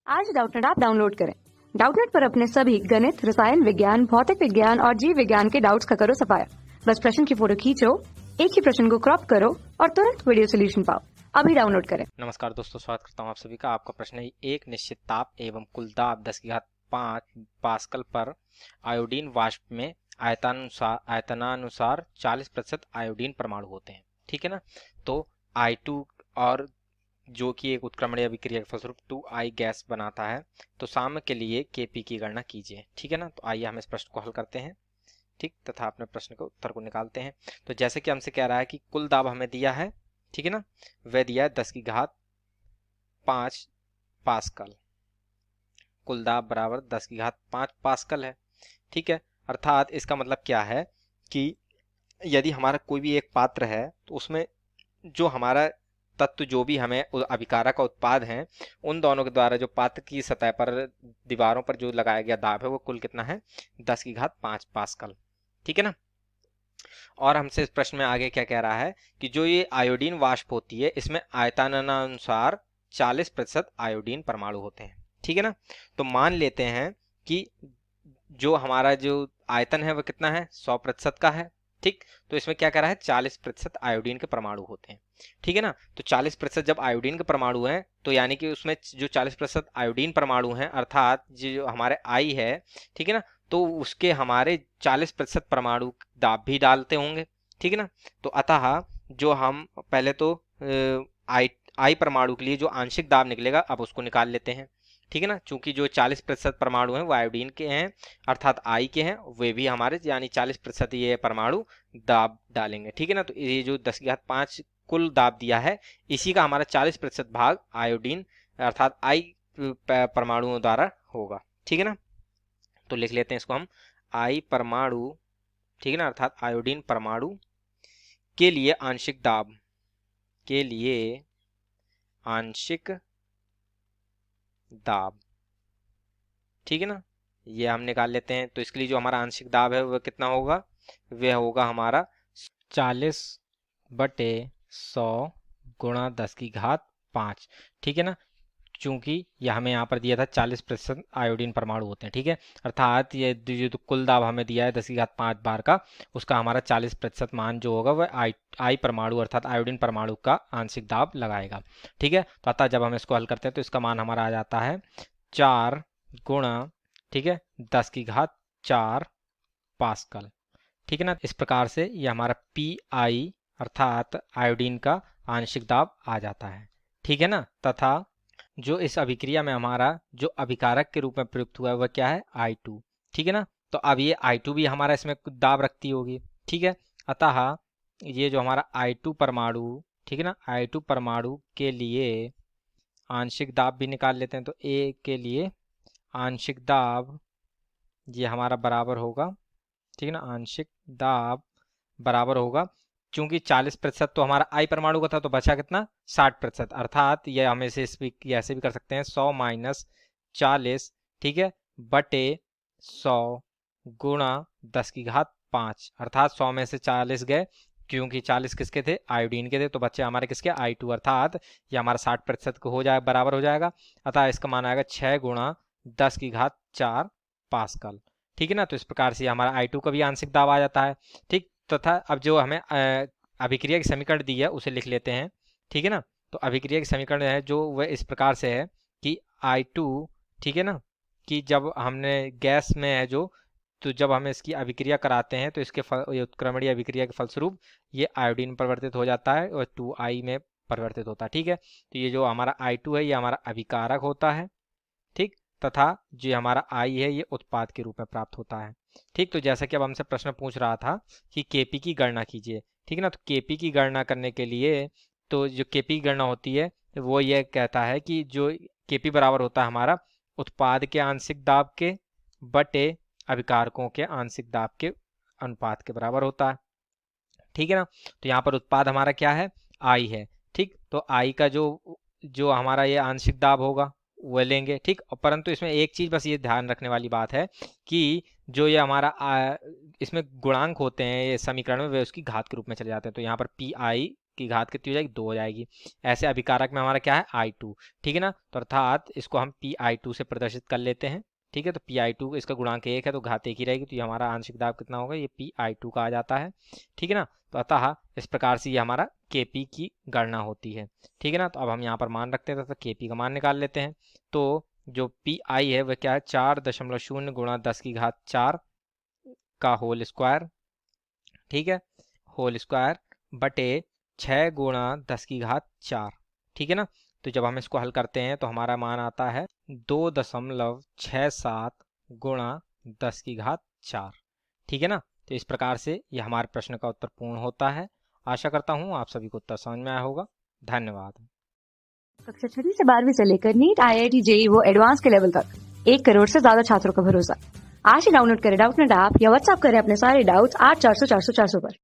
आज Doubtnut app download करें। Doubtnut पर अपने सभी गणित, रसायन विज्ञान, भौतिक विज्ञान और जीव विज्ञान के डाउट्स का करो सफाया। बस प्रश्न की फोटो खींचो, एक ही प्रश्न को क्रॉप करो और तुरंत वीडियो सोल्यूशन पाओ। अभी डाउनलोड करें। नमस्कार दोस्तों, स्वागत करता हूं आप सभी का। आपका प्रश्न है, एक निश्चित ताप एवं कुल दाब 10⁵ पास्कल पर आयोडीन वाष्प में आयतनानुसार 40% आयोडीन परमाणु होते हैं। ठीक है ना। तो I2 और जो कि एक उत्क्रमणीय अभिक्रिया के फलस्वरूप 2I गैस बनाता है, तो साम्य के लिए Kp की गणना कीजिए। ठीक है ना। तो आइए हम इस प्रश्न को हल करते हैं। ठीक, तथा अपने प्रश्न के उत्तर को निकालते हैं। तो जैसे कि हमसे कह रहा है कि कुल दाब हमें दिया है, ठीक है ना, वह दिया है 10⁵ पास्कल। कुल दाब बराबर 10⁵ पास्कल है। ठीक है। अर्थात इसका मतलब क्या है कि यदि हमारा कोई भी एक पात्र है तो उसमें जो हमारा तत्व जो भी हमें अभिकारक का उत्पाद है, उन दोनों के द्वारा जो पात्र की सतह पर दीवारों पर जो लगाया गया दाब है वो कुल कितना है, 10⁵ पास्कल। ठीक है ना। और हमसे इस प्रश्न में आगे क्या कह रहा है कि जो ये आयोडीन वाष्प होती है, इसमें आयतनानुसार 40% आयोडीन परमाणु होते हैं। ठीक है ना। तो मान लेते हैं कि जो हमारा जो आयतन है वह कितना है, 100% का है। ठीक, तो इसमें क्या कह रहा है, 40% आयोडीन के परमाणु होते हैं। ठीक है ना। तो 40% जब आयोडीन के परमाणु हैं, तो यानी कि उसमें जो 40% आयोडीन परमाणु हैं, अर्थात जो हमारे आई है, ठीक है ना, तो उसके हमारे 40% परमाणु दाब भी डालते होंगे। ठीक है ना। तो अतः जो हम पहले तो आई परमाणु के लिए जो आंशिक दाब निकलेगा, अब उसको निकाल लेते हैं। ठीक है ना। चूंकि जो 40% परमाणु हैं वो आयोडीन के हैं, अर्थात आई के हैं, वे भी हमारे यानी 40% ये परमाणु दाब डालेंगे। ठीक है ना। तो ये जो 10⁵ कुल दाब दिया है, इसी का हमारा 40% भाग आयोडीन अर्थात आई परमाणुओं द्वारा होगा। ठीक है ना। तो लिख लेते हैं इसको हम, आई परमाणु, ठीक है ना, अर्थात आयोडीन परमाणु के लिए आंशिक दाब, के लिए आंशिक दाब। ठीक है ना। ये हम निकाल लेते हैं। तो इसके लिए जो हमारा आंशिक दाब है वह कितना होगा, वह होगा हमारा 40/100 गुणा 10⁵5। ठीक है ना। चूंकि यह हमें यहाँ पर दिया था 40% आयोडीन परमाणु होते हैं। ठीक है। अर्थात ये जो कुल दाब हमें दिया है 10⁵5 बार का, उसका हमारा 40% मान जो होगा वह आई परमाणु अर्थात आयोडीन परमाणु का आंशिक दाब लगाएगा। ठीक है। तो अतः जब हम इसको हल करते हैं तो इसका मान हमारा आ जाता है 4 गुणा, ठीक है, 10⁵4 पास्कल। ठीक है ना। इस प्रकार से ये हमारा Pi अर्थात आयोडीन का आंशिक दाब आ जाता है। ठीक है ना। तथा जो इस अभिक्रिया में हमारा जो अभिकारक के रूप में प्रयुक्त हुआ है वह क्या है, I2। ठीक है ना। तो अब ये I2 भी हमारा इसमें दाब रखती होगी। ठीक है। अतः ये जो हमारा I2 परमाणु, ठीक है ना, I2 परमाणु के लिए आंशिक दाब भी निकाल लेते हैं। तो A के लिए आंशिक दाब ये हमारा बराबर होगा, ठीक है ना, आंशिक दाब बराबर होगा, चूंकि 40% तो हमारा आई परमाणु का था, तो बचा कितना, 60%। अर्थात ये हम इसे ऐसे भी कर सकते हैं, 100 - 40, ठीक है, बटे 100 गुणा 10⁵5। अर्थात 100 में से 40 गए, क्योंकि 40 किसके थे, आयोडीन के थे, तो बच्चे हमारे किसके, I2। अर्थात ये हमारा 60% को हो जाए बराबर हो जाएगा। अतः इसका मान आएगा 6 गुणा 10⁵4 पास्कल। ठीक है ना। तो इस प्रकार से हमारा I2 का भी आंशिक दाब आ जाता है। ठीक, तथा अब जो हमें अभिक्रिया की समीकरण दी है उसे लिख लेते हैं। ठीक है ना। तो अभिक्रिया की समीकरण है जो वह इस प्रकार से है कि I2, ठीक है ना, कि जब हमने गैस में है जो, तो जब हम इसकी अभिक्रिया कराते हैं तो इसके उत्क्रमणीय अभिक्रिया के फलस्वरूप ये आयोडीन में परिवर्तित हो जाता है और 2I में परिवर्तित होता है। ठीक है। तो ये जो हमारा I2 है ये हमारा अभिकारक होता है। ठीक, तथा जो हमारा आई है ये उत्पाद के रूप में प्राप्त होता है। ठीक, तो जैसा कि अब हमसे प्रश्न पूछ रहा था कि केपी की गणना कीजिए। ठीक है ना। तो केपी की गणना करने के लिए, तो जो केपी की गणना होती है वो ये कहता है कि जो केपी बराबर होता है हमारा उत्पाद के आंशिक दाब के बटे अभिकारकों के आंशिक दाब के अनुपात के बराबर होता है। ठीक है ना। तो यहाँ पर उत्पाद हमारा क्या है, आई है। ठीक, तो आई का जो हमारा ये आंशिक दाब होगा वो लेंगे। ठीक, परंतु इसमें एक चीज बस ये ध्यान रखने वाली बात है कि जो ये हमारा इसमें गुणांक होते हैं ये समीकरण में, वे उसकी घात के रूप में चले जाते हैं। तो यहाँ पर Pi की घात कितनी हो जाएगी, 2 हो जाएगी। ऐसे अभिकारक में हमारा क्या है, I2, ठीक है ना। तो अर्थात इसको हम PI2 से प्रदर्शित कर लेते हैं, ठीक है। तो PI2 इसका गुणांक 1 है तो घात 1 ही रहेगी, तो ये हमारा आंशिक दाब कितना होगा, ये PI2 का आ जाता है, ठीक है ना। तो अतः इस प्रकार से ये हमारा KP की गणना होती है, ठीक है ना। तो अब हम यहाँ पर मान रखते हैं, तो KP का मान निकाल लेते हैं। तो जो PI है वह क्या है, 4.0 गुणा 10 की घात 4 का होल स्क्वायर, ठीक है, होल स्क्वायर बटे 6 गुणा 10 की घात 4, ठीक है ना। तो जब हम इसको हल करते हैं तो हमारा मान आता है 2.67 गुणा 10 की घात 4, ठीक है ना। तो इस प्रकार से ये हमारे प्रश्न का उत्तर पूर्ण होता है। आशा करता हूँ आप सभी को उत्तर समझ में आया होगा। धन्यवाद। कक्षा 6 से 12वीं से लेकर नीट, IIT, JEE वो एडवांस के लेवल तक 1 करोड़ से ज्यादा छात्रों का भरोसा। आज ही डाउनलोड करें डाउटनेट ऐप या व्हाट्सएप करें अपने सारे डाउट्स 8400 400 400 पर।